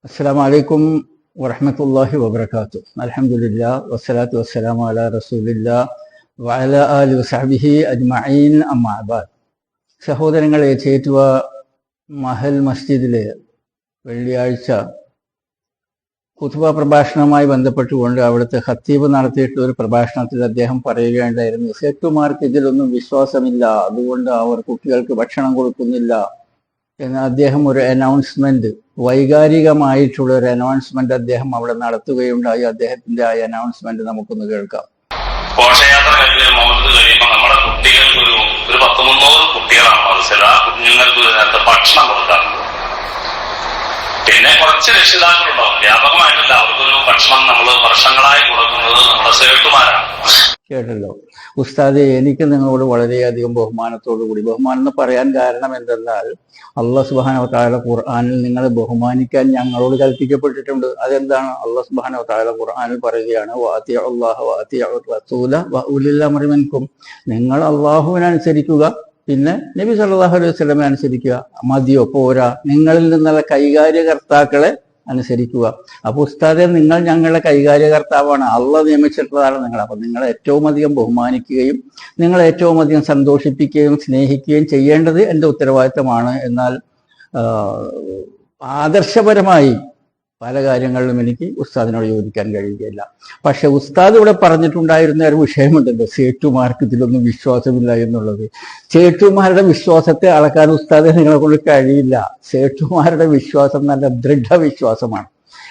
അസ്സലാമു അലൈക്കും വറഹ്മത്തുള്ളാഹി വബറകാതുഹു. അൽഹംദുലില്ലാഹ് വസ്സലാത്തു വസ്സലാമു അലാ റസൂലില്ലാഹ് വഅലാ ആലിഹി വസഹ്ബിഹി അജ്മഈൻ അമ്മാ ബഅദ്. സഹോദരങ്ങളെ, ചേറ്റുവ മഹൽ മസ്ജിദിലെ വെള്ളിയാഴ്ച ഖുത്ബ പ്രഭാഷണവുമായി ബന്ധപ്പെട്ടുകൊണ്ട് അവിടുത്തെ ഖത്തീബ് നടത്തിയിട്ടുള്ള ഒരു പ്രഭാഷണത്തിൽ അദ്ദേഹം പറയുകയുണ്ടായിരുന്നു, സേട്ടുമാർക്ക് ഇതിലൊന്നും വിശ്വാസമില്ല, അതുകൊണ്ട് അവർ കുട്ടികൾക്ക് ഭക്ഷണം കൊടുക്കുന്നില്ല എന്ന് അദ്ദേഹം ഒരു അനൗൺസ്മെന്റ്, വൈകാരികമായിട്ടുള്ള ഒരു അനൗൺസ്മെന്റ് അദ്ദേഹം അവിടെ നടത്തുകയുണ്ടായി. അദ്ദേഹത്തിന്റെ ആ അനൗൺസ്മെന്റ് നമുക്കൊന്ന് കേൾക്കാം. ഘോഷയാത്ര കഴിഞ്ഞ് മൗലൂദ് കഴിയുമ്പോൾ നമ്മുടെ കുട്ടികൾക്ക് ഒരു 100-300 കുട്ടികളാണ് മനസ്സില കുഞ്ഞുങ്ങൾക്ക് നേരത്തെ ഭക്ഷണം കൊടുക്കാറുണ്ട്. പിന്നെ കുറച്ച് രക്ഷിതാക്കളുണ്ടാവും, വ്യാപകമായിട്ടില്ല. അവർക്കൊരു ഭക്ഷണം നമ്മൾ വർഷങ്ങളായി കൊടുക്കുന്നത് നമ്മുടെ സേട്ടുമാരാണ്. കേട്ടല്ലോ ഉസ്താദെ, എനിക്ക് നിങ്ങളോട് വളരെയധികം ബഹുമാനത്തോടു കൂടി, ബഹുമാനം എന്ന് പറയാൻ കാരണം എന്തെന്നാൽ അല്ലാഹു സുബ്ഹാനഹു വ തആല ഖുർആനിൽ നിങ്ങളെ ബഹുമാനിക്കാൻ ഞങ്ങളോട് കൽപ്പിക്കപ്പെട്ടിട്ടുണ്ട്. അതെന്താണ്? അല്ലാഹു സുബ്ഹാനഹു വ തആല ഖുർആനിൽ പറയുകയാണ്, വഅതിഉല്ലാഹ വഅതിഉർ റസൂല വഉലിൽ അംരി മിൻകും. നിങ്ങൾ അല്ലാഹുവിനെ അനുസരിക്കുക, പിന്നെ നബി സല്ലല്ലാഹു അലൈഹി വസല്ലമയെ അനുസരിക്കുക. മതിയോ? പോരാ, നിങ്ങളിൽ നിന്നുള്ള കൈകാര്യകർത്താക്കളെ അനുസരിക്കുക. അപ്പൊ ഉസ്താദെ, നിങ്ങൾ ഞങ്ങളുടെ കൈകാര്യകർത്താവാണ്, അള്ളാഹ് നിയമിച്ചിട്ടുള്ളതാണ് നിങ്ങൾ. അപ്പൊ നിങ്ങളെ ഏറ്റവും അധികം ബഹുമാനിക്കുകയും നിങ്ങളെ ഏറ്റവും അധികം സന്തോഷിപ്പിക്കുകയും സ്നേഹിക്കുകയും ചെയ്യേണ്ടത് എൻ്റെ ഉത്തരവാദിത്തമാണ്. എന്നാൽ ആദർശപരമായി പല കാര്യങ്ങളിലും എനിക്ക് ഉസ്താദിനോട് യോജിക്കാൻ കഴിയുകയില്ല. പക്ഷെ ഉസ്താദ് ഇവിടെ പറഞ്ഞിട്ടുണ്ടായിരുന്ന ഒരു വിഷയമുണ്ടല്ലോ, സേട്ടുമാർക്ക് ഇതിലൊന്നും വിശ്വാസമില്ല എന്നുള്ളത്. സേട്ടുമാരുടെ വിശ്വാസത്തെ അളക്കാൻ ഉസ്താദെ നിങ്ങളെ കൊണ്ട് കഴിയില്ല. സേട്ടുമാരുടെ വിശ്വാസം നല്ല ദൃഢവിശ്വാസമാണ്.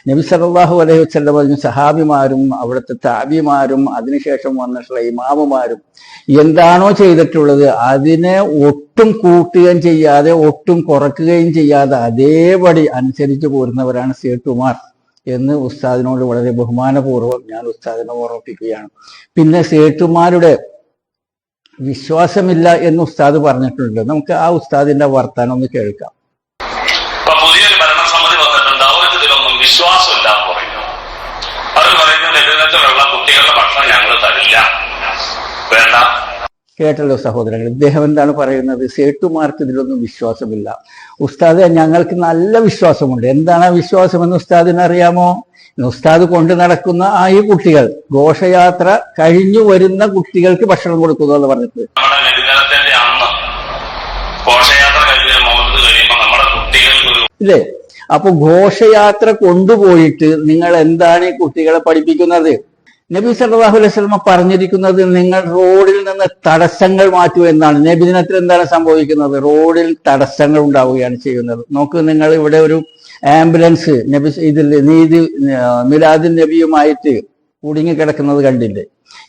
നബി സല്ലല്ലാഹു അലൈഹി വസല്ലം പറഞ്ഞു, സഹാബിമാരും അവിടുത്തെ താബിമാരും അതിനുശേഷം വന്നിട്ടുള്ള ഇമാമുമാരും എന്താണോ ചെയ്തിട്ടുള്ളത് അതിനെ ഒട്ടും കൂട്ടുകയും ചെയ്യാതെ ഒട്ടും കുറക്കുകയും ചെയ്യാതെ അതേപടി അനുസരിച്ച് പോരുന്നവരാണ് സേട്ടുമാർ എന്ന് ഉസ്താദിനോട് വളരെ ബഹുമാനപൂർവ്വം ഞാൻ ഉസ്താദിനെ ഓർമ്മിപ്പിക്കുകയാണ്. പിന്നെ സേട്ടുമാരുടെ വിശ്വാസമില്ല എന്ന് ഉസ്താദ് പറഞ്ഞിട്ടുണ്ട്. നമുക്ക് ആ ഉസ്താദിന്റെ വർത്താനം ഒന്ന് കേൾക്കാം. പുതിയൊരു ഭരണസമിതി വന്നിട്ടുണ്ട്, അവർക്ക് ഇതിലൊന്നും വിശ്വാസമില്ല എന്ന് പറയുന്നു. അവർ പറയുന്നത് ലഭ്യതത്തിലുള്ള കുട്ടികളുടെ ഭക്ഷണം ഞങ്ങൾ തരില്ല, വേണ്ട. കേട്ടല്ലോ സഹോദരങ്ങൾ, ഇദ്ദേഹം എന്താണ് പറയുന്നത്? സേട്ടുമാർക്ക് ഇതിലൊന്നും വിശ്വാസമില്ല. ഉസ്താദ്, ഞങ്ങൾക്ക് നല്ല വിശ്വാസമുണ്ട്. എന്താണ് ആ വിശ്വാസമെന്ന് ഉസ്താദിന് അറിയാമോ? ഉസ്താദ് കൊണ്ടു നടക്കുന്ന ഈ കുട്ടികൾ, ഘോഷയാത്ര കഴിഞ്ഞു വരുന്ന കുട്ടികൾക്ക് ഭക്ഷണം കൊടുക്കുന്നു എന്ന് പറഞ്ഞിട്ട്, നമ്മുടെ നബിദിനത്തിന്റെ അന്ന് ഘോഷയാത്ര കഴിഞ്ഞ് മൗലൂദ് കഴിയുമ്പോൾ നമ്മുടെ കുട്ടികൾക്ക് ഇല്ലേ? അപ്പൊ ഘോഷയാത്ര കൊണ്ടുപോയിട്ട് നിങ്ങൾ എന്താണ് ഈ കുട്ടികളെ പഠിപ്പിക്കുന്നത്? നബി സല്ലല്ലാഹു അലൈഹി വസല്ലം പറഞ്ഞിരിക്കുന്നത് നിങ്ങൾ റോഡിൽ നിന്ന് തടസ്സങ്ങൾ മാറ്റൂ എന്നാണ്. നബിദിനത്തിൽ എന്താണ് സംഭവിക്കുന്നത്? റോഡിൽ തടസ്സങ്ങൾ ഉണ്ടാവുകയാണ് ചെയ്യുന്നത്. നോക്ക്, നിങ്ങൾ ഇവിടെ ഒരു ആംബുലൻസ് മിലാദുൻ നബിയുമായിട്ട് കുടുങ്ങിക്കിടക്കുന്നത് കണ്ടില്ലേ?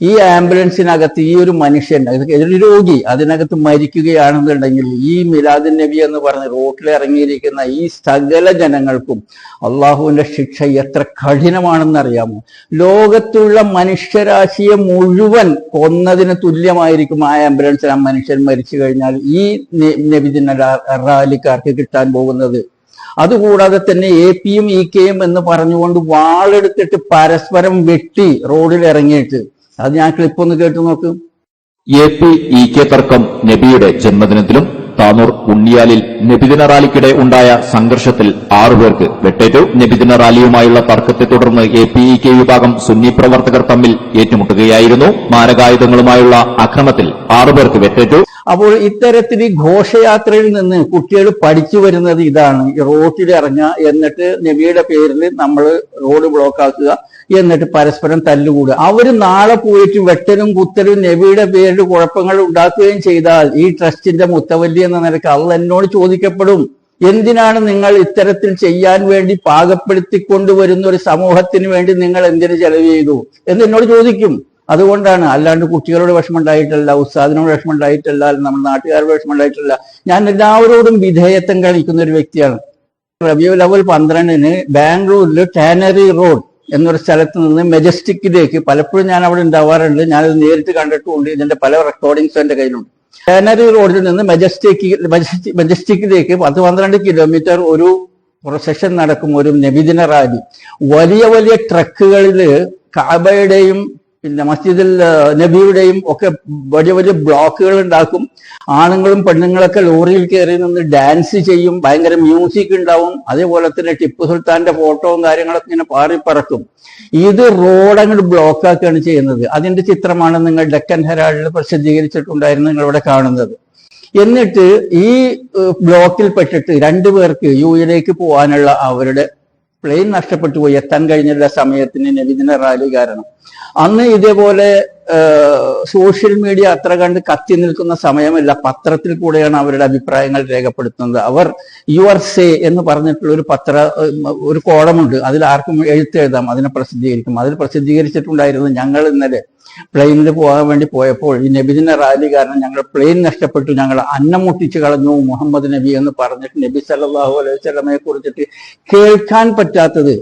ഈ ആംബുലൻസിനകത്ത് ഈ ഒരു മനുഷ്യൻ, ഒരു രോഗി അതിനകത്ത് മരിക്കുകയാണെന്നുണ്ടെങ്കിൽ ഈ മിലാദുൻ നബി എന്ന് പറഞ്ഞ് റോട്ടിൽ ഇറങ്ങിയിരിക്കുന്ന ഈ സകല ജനങ്ങൾക്കും അള്ളാഹുവിന്റെ ശിക്ഷ എത്ര കഠിനമാണെന്ന് അറിയാമോ? ലോകത്തുള്ള മനുഷ്യരാശിയെ മുഴുവൻ കൊന്നതിന് തുല്യമായിരിക്കും ആ ആംബുലൻസിൽ ആ മനുഷ്യൻ മരിച്ചു കഴിഞ്ഞാൽ ഈ നബിദിന റാലിക്കാർക്ക് കിട്ടാൻ പോകുന്നത്. അതുകൂടാതെ തന്നെ APയും EKയും എന്ന് പറഞ്ഞുകൊണ്ട് വാളെടുത്തിട്ട് പരസ്പരം വെട്ടി റോഡിൽ ഇറങ്ങിയിട്ട്, അത് ഞാൻ ക്ലിപ്പ് ഒന്ന് കേട്ടു നോക്ക്. AP EK തർക്കം നബിയുടെ ജന്മദിനത്തിലും താനൂർ ഉണ്ണിയാലിൽ നബിദിന റാലിക്കിടെ ഉണ്ടായ സംഘർഷത്തിൽ 6 പേർക്ക് വെട്ടേറ്റു. നബിദിന റാലിയുമായുള്ള തർക്കത്തെ തുടർന്ന് AP EK വിഭാഗം സുന്നി പ്രവർത്തകർ തമ്മിൽ ഏറ്റുമുട്ടുകയായിരുന്നു. മാരകായുധങ്ങളുമായുള്ള അക്രമത്തിൽ 6 പേർക്ക് വെട്ടേറ്റു. അപ്പോൾ ഇത്തരത്തിൽ ഈ ഘോഷയാത്രയിൽ നിന്ന് കുട്ടികൾ പഠിച്ചു വരുന്നത് ഇതാണ്: ഈ റോഡിൽ ഇറങ്ങുക, എന്നിട്ട് നബിയുടെ പേരിൽ നമ്മൾ റോഡ് ബ്ലോക്ക് ആക്കുക, എന്നിട്ട് പരസ്പരം തല്ലുകൂടുക. അവര് നാളെ പോയിട്ട് വെട്ടലും കുത്തലും നബിയുടെ പേരിൽ കുഴപ്പങ്ങൾ ഉണ്ടാക്കുകയും ചെയ്താൽ ഈ ട്രസ്റ്റിന്റെ മുത്തവല്ലി എന്ന നിലയ്ക്ക് അള്ളാഹ് എന്നോട് ചോദിക്കപ്പെടും, എന്തിനാണ് നിങ്ങൾ ഇത്തരത്തിൽ ചെയ്യാൻ വേണ്ടി പാകപ്പെടുത്തിക്കൊണ്ടുവരുന്ന ഒരു സമൂഹത്തിന് വേണ്ടി നിങ്ങൾ എന്തിനു ചെലവ് ചെയ്തു എന്ന് എന്നോട് ചോദിക്കും. അതുകൊണ്ടാണ്, അല്ലാണ്ട് കുട്ടികളോട് വിഷമമുണ്ടായിട്ടല്ല, ഉസ്താദിനോട് വിഷമമുണ്ടായിട്ടല്ല, നമ്മുടെ നാട്ടുകാരോട് വിഷമമുണ്ടായിട്ടല്ല. ഞാൻ എല്ലാവരോടും വിധേയത്വം കാണിക്കുന്ന ഒരു വ്യക്തിയാണ്. റബീഉൽ അവ്വൽ 12-ന് ബാംഗ്ലൂരിൽ ടാനറി റോഡ് എന്നൊരു സ്ഥലത്ത് നിന്ന് മെജസ്റ്റിക്കിലേക്ക്, പലപ്പോഴും ഞാൻ അവിടെ ഉണ്ടാവാറുണ്ട്, ഞാനത് നേരിട്ട് കണ്ടിട്ടുമുണ്ട്, ഇതിന്റെ പല റെക്കോർഡിങ്സും എന്റെ കയ്യിലുണ്ട്. ടാനറി റോഡിൽ നിന്ന് മെജസ്റ്റിക്കിലേക്ക് 10-12 കിലോമീറ്റർ ഒരു പ്രൊസഷൻ നടക്കും, ഒരു നബിദിന റാലി. വലിയ വലിയ ട്രക്കുകളിൽ കഅബയുടെയും പിന്നെ മസ്ജിദിൽ നബിയുടെയും ഒക്കെ വലിയ വലിയ ബ്ലോക്കുകൾ ഉണ്ടാക്കും. ആണുങ്ങളും പെണ്ണുങ്ങളൊക്കെ ലോറിയിൽ കയറി നിന്ന് ഡാൻസ് ചെയ്യും, ഭയങ്കര മ്യൂസിക് ഉണ്ടാവും. അതേപോലെ തന്നെ ടിപ്പു സുൽത്താന്റെ ഫോട്ടോയും കാര്യങ്ങളൊക്കെ ഇങ്ങനെ പാറിപ്പറക്കും. ഇത് റോഡങ്ങോട്ട് ബ്ലോക്കാക്കുകയാണ് ചെയ്യുന്നത്. അതിന്റെ ചിത്രമാണ് നിങ്ങൾ ഡെക്കൻ ഹെറാൾഡിൽ പ്രസിദ്ധീകരിച്ചിട്ടുണ്ടായിരുന്നു നിങ്ങളിവിടെ കാണുന്നത്. എന്നിട്ട് ഈ ബ്ലോക്കിൽ പെട്ടിട്ട് രണ്ടുപേർക്ക് യുഎയിലേക്ക് പോകാനുള്ള അവരുടെ പ്ലെയിൻ നഷ്ടപ്പെട്ടു പോയി, എത്താൻ കഴിഞ്ഞില്ല സമയത്തിന് നബിദിന റാലി കാരണം. അന്ന് ഇതേപോലെ സോഷ്യൽ മീഡിയ അത്ര കണ്ട് കത്തി നിൽക്കുന്ന സമയമല്ല, പത്രത്തിൽ കൂടെയാണ് അവരുടെ അഭിപ്രായങ്ങൾ രേഖപ്പെടുത്തുന്നത്. അവർ യുവർ സേ എന്ന് പറഞ്ഞിട്ടുള്ള ഒരു കോളമുണ്ട്, അതിൽ ആർക്കും എഴുതാം, അതിനെ പ്രസിദ്ധീകരിക്കും. അതിൽ പ്രസിദ്ധീകരിച്ചിട്ടുണ്ടായിരുന്നു, ഞങ്ങൾ ഇന്നലെ പ്ലെയിനിൽ പോകാൻ വേണ്ടി പോയപ്പോൾ ഈ നബിദിന റാലി കാരണം ഞങ്ങൾ പ്ലെയിൻ നഷ്ടപ്പെട്ടു, ഞങ്ങൾ അന്നം മുട്ടിച്ചു കളഞ്ഞു മുഹമ്മദ് നബി എന്ന് പറഞ്ഞിട്ട് നബി സല്ലല്ലാഹു അലൈഹി വസല്ലമയെ കുറിച്ചിട്ട് കേൾക്കാൻ പറ്റാത്തത്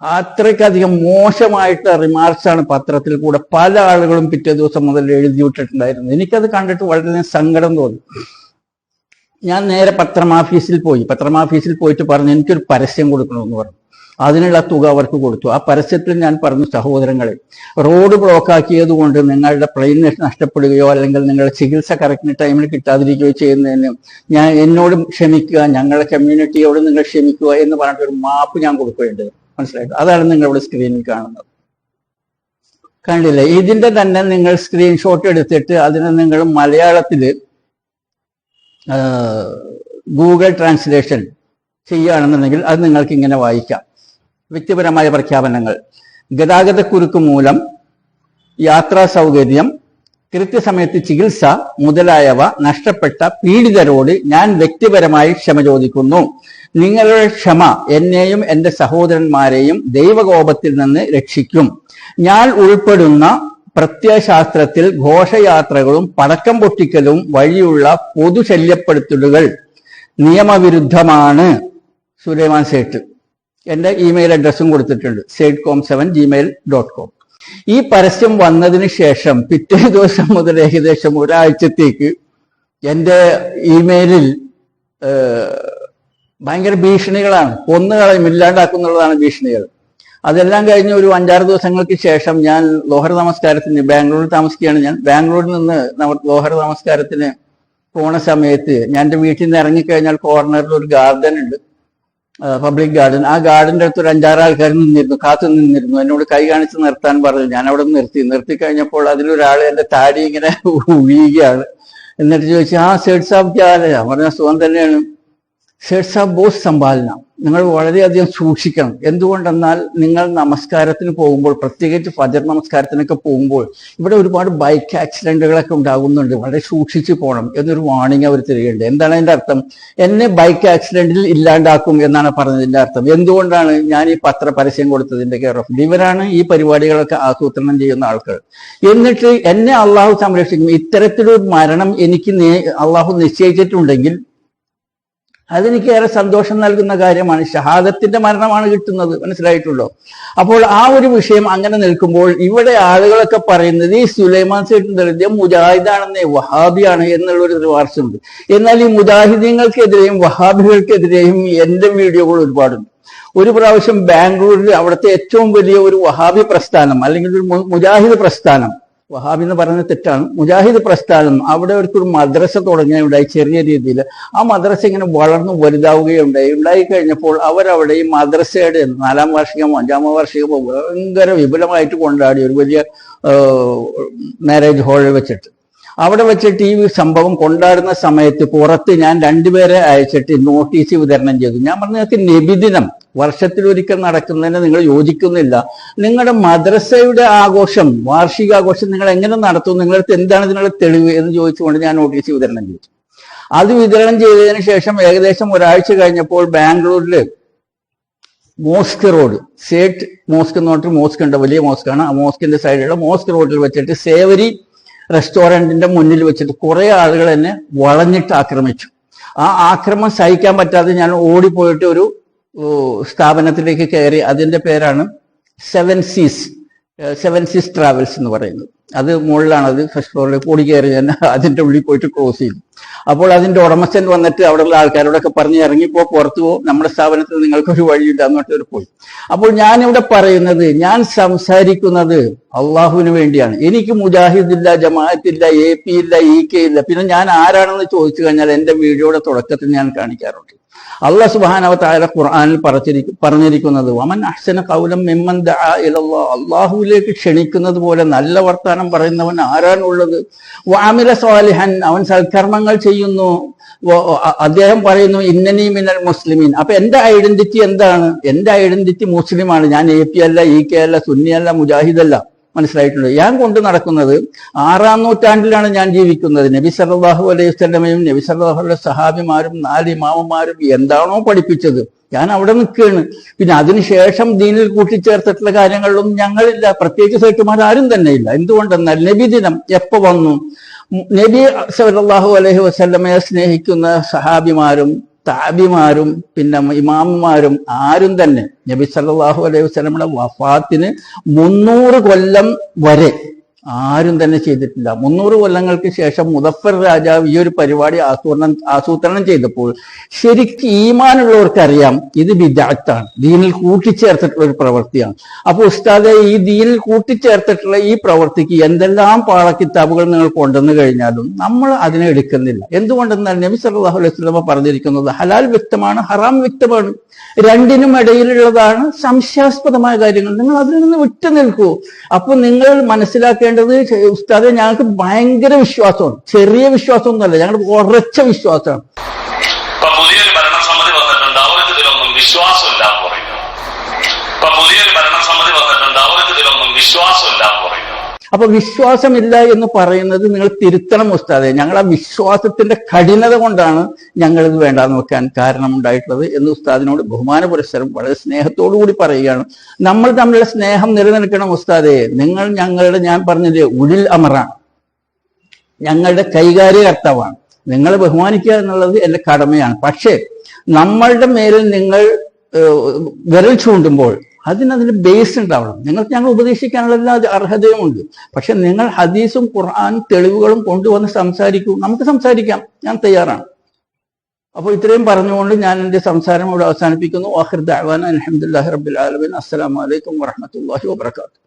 അത്രയ്ക്കധികം മോശമായിട്ട് റിമാർക്സാണ് പത്രത്തിൽ കൂടെ പല ആളുകളും പിറ്റേ ദിവസം മുതൽ എഴുതി വിട്ടിട്ടുണ്ടായിരുന്നു. എനിക്കത് കണ്ടിട്ട് വളരെ സങ്കടം തോന്നി. ഞാൻ നേരെ പത്രമാഫീസിൽ പോയിട്ട് പറഞ്ഞു എനിക്കൊരു പരസ്യം കൊടുക്കണമെന്ന് പറഞ്ഞു. അതിനുള്ള തുക അവർക്ക് കൊടുത്തു. ആ പരസ്യത്തിൽ ഞാൻ പറഞ്ഞു, സഹോദരങ്ങളെ, റോഡ് ബ്ലോക്കാക്കിയത് കൊണ്ട് നിങ്ങളുടെ പ്ലെയിൻ നഷ്ടപ്പെടുകയോ അല്ലെങ്കിൽ നിങ്ങളുടെ ചികിത്സ കറക്റ്റ് ടൈമിൽ കിട്ടാതിരിക്കുകയോ ചെയ്യുന്നതിന് എന്നോട് ക്ഷമിക്കുക, ഞങ്ങളുടെ കമ്മ്യൂണിറ്റിയോട് നിങ്ങൾ ക്ഷമിക്കുക എന്ന് പറഞ്ഞിട്ടൊരു മാപ്പ് ഞാൻ കൊടുക്കുകയുണ്ട്. മനസ്സിലായിട്ട് അതാണ് നിങ്ങളിവിടെ സ്ക്രീനിൽ കാണുന്നത്. കണ്ടില്ലേ? ഇതിന്റെ തന്നെ നിങ്ങൾ സ്ക്രീൻഷോട്ട് എടുത്തിട്ട് അതിനെ നിങ്ങൾ മലയാളത്തിൽ ഗൂഗിൾ ട്രാൻസ്ലേഷൻ ചെയ്യുകയാണെന്നുണ്ടെങ്കിൽ അത് നിങ്ങൾക്ക് ഇങ്ങനെ വായിക്കാം. വ്യക്തിപരമായ പ്രഖ്യാപനങ്ങൾ: ഗതാഗതക്കുരുക്ക് മൂലം യാത്രാ സൗകര്യം, കൃത്യസമയത്ത് ചികിത്സ മുതലായവ നഷ്ടപ്പെട്ട പീഡിതരോട് ഞാൻ വ്യക്തിപരമായി ക്ഷമ ചോദിക്കുന്നു. നിങ്ങളുടെ ക്ഷമ എന്നെയും എൻ്റെ സഹോദരന്മാരെയും ദൈവകോപത്തിൽ നിന്ന് രക്ഷിക്കും. ഞാൻ ഉൾപ്പെടുന്ന പ്രത്യയശാസ്ത്രത്തിൽ ഘോഷയാത്രകളും പടക്കം പൊട്ടിക്കലും വഴിയുള്ള പൊതുശല്യപ്പെടുത്തലുകൾ നിയമവിരുദ്ധമാണ്. സുലൈമാൻ സേട്ട്. എൻ്റെ ഇമെയിൽ അഡ്രസ്സും കൊടുത്തിട്ടുണ്ട്, saidcom7@gmail.com. ഈ പരസ്യം വന്നതിന് ശേഷം പിറ്റേ ദിവസം മുതൽ ഏകദേശം ഒരാഴ്ചത്തേക്ക് എൻ്റെ ഇമെയിലിൽ ഭയങ്കര ഭീഷണികളാണ്. കൊന്നുകളയും, ഇല്ലാണ്ടാക്കുന്നുള്ളതാണ് ഭീഷണികൾ. അതെല്ലാം കഴിഞ്ഞ് ഒരു 5-6 ദിവസങ്ങൾക്ക് ശേഷം ഞാൻ ലോഹർ നമസ്കാരത്തിന് ബാംഗ്ലൂരിൽ താമസിക്കുകയാണ്. ഞാൻ ബാംഗ്ലൂരിൽ നിന്ന് ലോഹർ നമസ്കാരത്തിന് പോണ സമയത്ത് ഞാൻ എൻ്റെ വീട്ടിൽ നിന്ന് ഇറങ്ങിക്കഴിഞ്ഞാൽ കോർണറിൽ ഒരു ഗാർഡൻ ഉണ്ട്, പബ്ലിക് ഗാർഡൻ. ആ ഗാർഡന്റെ അടുത്ത് ഒരു 5-6 ആൾക്കാർ കാത്തു നിന്നിരുന്നു. എന്നോട് കൈ കാണിച്ച് നിർത്താൻ പറഞ്ഞു. ഞാൻ അവിടെ നിർത്തി കഴിഞ്ഞപ്പോൾ അതിലൊരാൾ എൻ്റെ താടി ഇങ്ങനെ വീഴുകയാണ്. എന്നിട്ട് ചോദിച്ചു, സേഠ് സാബ് ക്യാ ഹൈ? പറഞ്ഞ സുഖം തന്നെയാണ്. സേഠ് സാബ് ബോസ് സമ്പാലന, നിങ്ങൾ വളരെയധികം സൂക്ഷിക്കണം. എന്തുകൊണ്ടെന്നാൽ നിങ്ങൾ നമസ്കാരത്തിന് പോകുമ്പോൾ, പ്രത്യേകിച്ച് ഫജർ നമസ്കാരത്തിനൊക്കെ പോകുമ്പോൾ ഇവിടെ ഒരുപാട് ബൈക്ക് ആക്സിഡന്റുകളൊക്കെ ഉണ്ടാകുന്നുണ്ട്, വളരെ സൂക്ഷിച്ചു പോകണം എന്നൊരു വാർണിംഗ് അവർ തരികയുണ്ട്. എന്താണ് അതിന്റെ അർത്ഥം? എന്നെ ബൈക്ക് ആക്സിഡന്റിൽ ഇല്ലാണ്ടാക്കും എന്നാണ് പറഞ്ഞതിന്റെ അർത്ഥം. എന്തുകൊണ്ടാണ് ഞാൻ ഈ പരസ്യം കൊടുത്തതിന്റെ കെയർ ഓഫ്? ഇവരാണ് ഈ പരിപാടികളൊക്കെ ആസൂത്രണം ചെയ്യുന്ന ആൾക്കാർ. എന്നിട്ട് എന്നെ അള്ളാഹു സംരക്ഷിക്കും. ഇത്തരത്തിലൊരു മരണം എനിക്ക് അള്ളാഹു നിശ്ചയിച്ചിട്ടുണ്ടെങ്കിൽ അതെനിക്ക് ഏറെ സന്തോഷം നൽകുന്ന കാര്യമാണ്. ഷഹാദത്തിന്റെ മരണമാണ് കിട്ടുന്നത്. മനസ്സിലായിട്ടുള്ളൂ? അപ്പോൾ ആ ഒരു വിഷയം അങ്ങനെ നിൽക്കുമ്പോൾ ഇവിടെ ആളുകളൊക്കെ പറയുന്നത് ഈ സുലൈമാൻ സേഠ് മുജാഹിദാണെന്നേ, വഹാബിയാണ് എന്നുള്ളൊരു റിവാർസുണ്ട്. എന്നാൽ ഈ മുജാഹിദീങ്ങൾക്കെതിരെയും വഹാബികൾക്കെതിരെയും എന്റെ വീഡിയോകൾ ഒരുപാടുണ്ട്. ഒരു പ്രാവശ്യം ബാംഗ്ലൂരിൽ അവിടുത്തെ ഏറ്റവും വലിയ ഒരു വഹാബി പ്രസ്ഥാനം അല്ലെങ്കിൽ ഒരു മുജാഹിദ് പ്രസ്ഥാനം, വഹാബി എന്ന് പറയുന്നത് തെറ്റാണ്, മുജാഹിദ് പ്രസ്ഥാനം, അവിടെ അവർക്കൊരു മദ്രസ തുടങ്ങിയുണ്ടായി ചെറിയ രീതിയിൽ. ആ മദ്രസ ഇങ്ങനെ വളർന്നു ഉണ്ടായി കഴിഞ്ഞപ്പോൾ അവരവിടെ ഈ മദ്രസയുടെ 4ാം വാർഷികമോ 5ാം വാർഷികമോ ഭയങ്കര വിപുലമായിട്ട് കൊണ്ടാടി ഒരു വലിയ മാരേജ് ഹാളിൽ വെച്ചിട്ട്. അവിടെ വെച്ചിട്ട് ഈ സംഭവം കൊണ്ടാടുന്ന സമയത്ത് പുറത്ത് ഞാൻ 2 പേരെ അയച്ചിട്ട് നോട്ടീസ് വിതരണം ചെയ്തു. ഞാൻ പറഞ്ഞു, നിങ്ങൾക്ക് നബിദിനം വർഷത്തിലൊരിക്കൽ നടക്കുന്നതിന് നിങ്ങൾ യോജിക്കുന്നില്ല. നിങ്ങളുടെ മദ്രസയുടെ ആഘോഷം, വാർഷികാഘോഷം നിങ്ങൾ എങ്ങനെ നടത്തും? നിങ്ങളടുത്ത് എന്താണ് ഇതിനുള്ള തെളിവ് എന്ന് ചോദിച്ചുകൊണ്ട് ഞാൻ നോട്ടീസ് വിതരണം ചെയ്തു. അത് വിതരണം ചെയ്തതിന് ശേഷം ഏകദേശം ഒരാഴ്ച കഴിഞ്ഞപ്പോൾ ബാംഗ്ലൂരിൽ മോസ്ക് റോഡ്, സേഠ് മോസ്ക് എന്ന് പറഞ്ഞിട്ട് മോസ്ക് ഉണ്ട്, വലിയ മോസ്കാണ്. ആ മോസ്കിന്റെ സൈഡിലുള്ള മോസ്ക് റോഡിൽ വെച്ചിട്ട് സേവരി റെസ്റ്റോറന്റിന്റെ മുന്നിൽ വെച്ചിട്ട് കുറെ ആളുകൾ എന്നെ വളഞ്ഞിട്ട് ആക്രമിച്ചു. ആ ആക്രമണം സഹിക്കാൻ പറ്റാതെ ഞാൻ ഓടിപ്പോയിട്ട് ഒരു സ്ഥാപനത്തിലേക്ക് കയറി. അതിന്റെ പേരാണ് 7 Seas സെവൻ സീസ് ട്രാവൽസ് എന്ന് പറയുന്നത്. അത് മുകളിലാണ്, അത് ഫസ്റ്റ് ഫ്ലോറിൽ കൂടി കയറി ഞാൻ അതിന്റെ ഉള്ളിൽ പോയിട്ട് ക്രോസ് ചെയ്തു. അപ്പോൾ അതിന്റെ ഉടമസ്ഥൻ വന്നിട്ട് അവിടെയുള്ള ആൾക്കാരോടൊക്കെ പറഞ്ഞ് ഇറങ്ങിപ്പോ, പുറത്തു പോ, നമ്മുടെ സ്ഥാപനത്തിൽ നിങ്ങൾക്കൊരു വഴിയില്ല എന്നിട്ട് പോയി. അപ്പോൾ ഞാനിവിടെ പറയുന്നത്, ഞാൻ സംസാരിക്കുന്നത് അള്ളാഹുവിന് വേണ്ടിയാണ്. എനിക്ക് മുജാഹിദില്ല, ജമാഅത്തില്ല, AP ഇല്ല, EK ഇല്ല. പിന്നെ ഞാൻ ആരാണെന്ന് ചോദിച്ചു കഴിഞ്ഞാൽ എന്റെ വീഡിയോയുടെ തുടക്കത്തിൽ ഞാൻ കാണിക്കാറുണ്ട്. അല്ലാഹു സുബ്ഹാനഹു വ തആല ഖുർആനിൽ പറഞ്ഞിരിക്കുന്നത് വമൻ അഹ്സന ഖൗലൻ മിമ്മൻ ദഅ ഇലല്ലാഹ്, അള്ളാഹുവിലേക്ക് ക്ഷണിക്കുന്നത് പോലെ നല്ല വർത്താനം പറയുന്നവൻ ആരാണുള്ളത്? വഅമില സ്വാലിഹൻ, അവൻ സൽക്കർമ്മങ്ങൾ ചെയ്യുന്നു. അദ്ദേഹം പറയുന്നു ഇന്നനി മിനൽ മുസ്ലിമീൻ. അപ്പൊ എന്റെ ഐഡന്റിറ്റി എന്താണ്? എന്റെ ഐഡന്റിറ്റി മുസ്ലിമാണ്. ഞാൻ AP അല്ല, EK അല്ല, സുന്നി അല്ല, മുജാഹിദല്ല. മനസ്സിലായിട്ടുണ്ട്. ഞാൻ കൊണ്ട് നടക്കുന്നത് 6-ാം നൂറ്റാണ്ടിലാണ് ഞാൻ ജീവിക്കുന്നത്. നബി സല്ലല്ലാഹു അലൈഹി വസല്ലമയും നബി സല്ലല്ലാഹു അലൈഹി സഹാബിമാരും 4 ഇമാമുമാരും എന്താണോ പഠിപ്പിച്ചത് ഞാൻ അവിടെ നിൽക്കുകയാണ്. പിന്നെ അതിനുശേഷം ദീനിൽ കൂട്ടിച്ചേർത്തിട്ടുള്ള കാര്യങ്ങളിലൊന്നും ഞങ്ങളില്ല, പ്രത്യേകിച്ച് സേട്ടുമാർ ആരും തന്നെ ഇല്ല. എന്തുകൊണ്ടെന്നാൽ നബി ദിനം എപ്പോ വന്നു? നബി സല്ലല്ലാഹു അലൈഹി വസല്ലമയെ സ്നേഹിക്കുന്ന സഹാബിമാരും താബിമാരും പിന്നെ ഇമാമുമാരും ആരും തന്നെ നബി സല്ലല്ലാഹു അലൈഹി വസല്ലമയുടെ വഫാത്തിന് 300 കൊല്ലം വരെ ആരും തന്നെ ചെയ്തിട്ടില്ല. 300 കൊല്ലങ്ങൾക്ക് ശേഷം മുദഫർ രാജാവ് ഈ ഒരു പരിപാടി ആസൂത്രണം ചെയ്തപ്പോൾ ശരിക്കും ഈമാനുള്ളവർക്കറിയാം ഇത് ബിദ്അത്താണ്, ദീനിൽ കൂട്ടിച്ചേർത്തിട്ടുള്ള ഒരു പ്രവൃത്തിയാണ്. അപ്പൊ ഉസ്താദെ, ഈ ദീനിൽ കൂട്ടിച്ചേർത്തിട്ടുള്ള ഈ പ്രവൃത്തിക്ക് എന്തെല്ലാം പാളക്കിതാബുകൾ നിങ്ങൾ കൊണ്ടുവന്നു കഴിഞ്ഞാലും നമ്മൾ അതിനെ എടുക്കുന്നില്ല. എന്തുകൊണ്ടെന്നാൽ നബി സല്ലല്ലാഹു അലൈഹി വസല്ലം പറഞ്ഞിരിക്കുന്നത് ഹലാൽ വ്യക്തമാണ്, ഹറാം വ്യക്തമാണ്, രണ്ടിനും ഇടയിലുള്ളതാണ് സംശയാസ്പദമായ കാര്യങ്ങൾ. നിങ്ങൾ അതിൽ നിന്ന് വിട്ടു നിൽക്കൂ. അപ്പൊ നിങ്ങൾ മനസ്സിലാക്കേണ്ടത്, ഉസ്താദെ ഞങ്ങൾക്ക് ഭയങ്കര വിശ്വാസമാണ്, ചെറിയ വിശ്വാസമൊന്നുമല്ല, ഞങ്ങളുടെ ഉറച്ച വിശ്വാസമാണ്. പുതിയൊരു ഭരണസമിതി വന്നിട്ടുണ്ട്, അവർക്ക് ഇതിലൊന്നും വിശ്വാസമില്ല എന്ന് പറയുന്നു. പുതിയൊരു ഭരണസമിതി വന്നിട്ടുണ്ട്, അവർക്ക് ഇതിലൊന്നും വിശ്വാസമില്ല എന്ന് പറയുന്നു. അപ്പൊ വിശ്വാസമില്ല എന്ന് പറയുന്നത് നിങ്ങൾ തിരുത്തണം ഉസ്താദെ. ഞങ്ങൾ ആ വിശ്വാസത്തിന്റെ കഠിനത കൊണ്ടാണ് ഞങ്ങളിത് വേണ്ടാന്ന് വെക്കാൻ കാരണമുണ്ടായിട്ടുള്ളത് എന്ന് ഉസ്താദിനോട് ബഹുമാന പുരസ്സരം വളരെ സ്നേഹത്തോടു കൂടി പറയുകയാണ്. നമ്മൾ തമ്മിലുള്ള സ്നേഹം നിലനിൽക്കണം ഉസ്താദെ. നിങ്ങൾ ഞങ്ങളുടെ, ഞാൻ പറഞ്ഞത് ഉലിൽ അമറാണ്, ഞങ്ങളുടെ കൈകാര്യകർത്താവാണ്. നിങ്ങളെ ബഹുമാനിക്കുക എന്നുള്ളത് എന്റെ കടമയാണ്. പക്ഷേ നമ്മളുടെ മേലിൽ നിങ്ങൾ വിരൽ ചൂണ്ടുമ്പോൾ അതിന് ബേസ് ഉണ്ടാവണം. നിങ്ങൾക്ക് ഞങ്ങൾ ഉപദേശിക്കാനുള്ള എല്ലാ അർഹതയുമുണ്ട്. പക്ഷെ നിങ്ങൾ ഹദീസും ഖുർആനും തെളിവുകളും കൊണ്ടുവന്ന് സംസാരിക്കൂ, നമുക്ക് സംസാരിക്കാം, ഞാൻ തയ്യാറാണ്. അപ്പോൾ ഇത്രയും പറഞ്ഞുകൊണ്ട് ഞാൻ എൻ്റെ സംസാരം ഇവിടെ അവസാനിപ്പിക്കുന്നു. ആഖിർ ദഅ്വാന അൽഹംദുലില്ലാഹി റബ്ബിൽ ആലമീൻ. അസ്സലാമു അലൈക്കും വറഹ്മത്തുള്ളാഹി വബറകാതുഹു.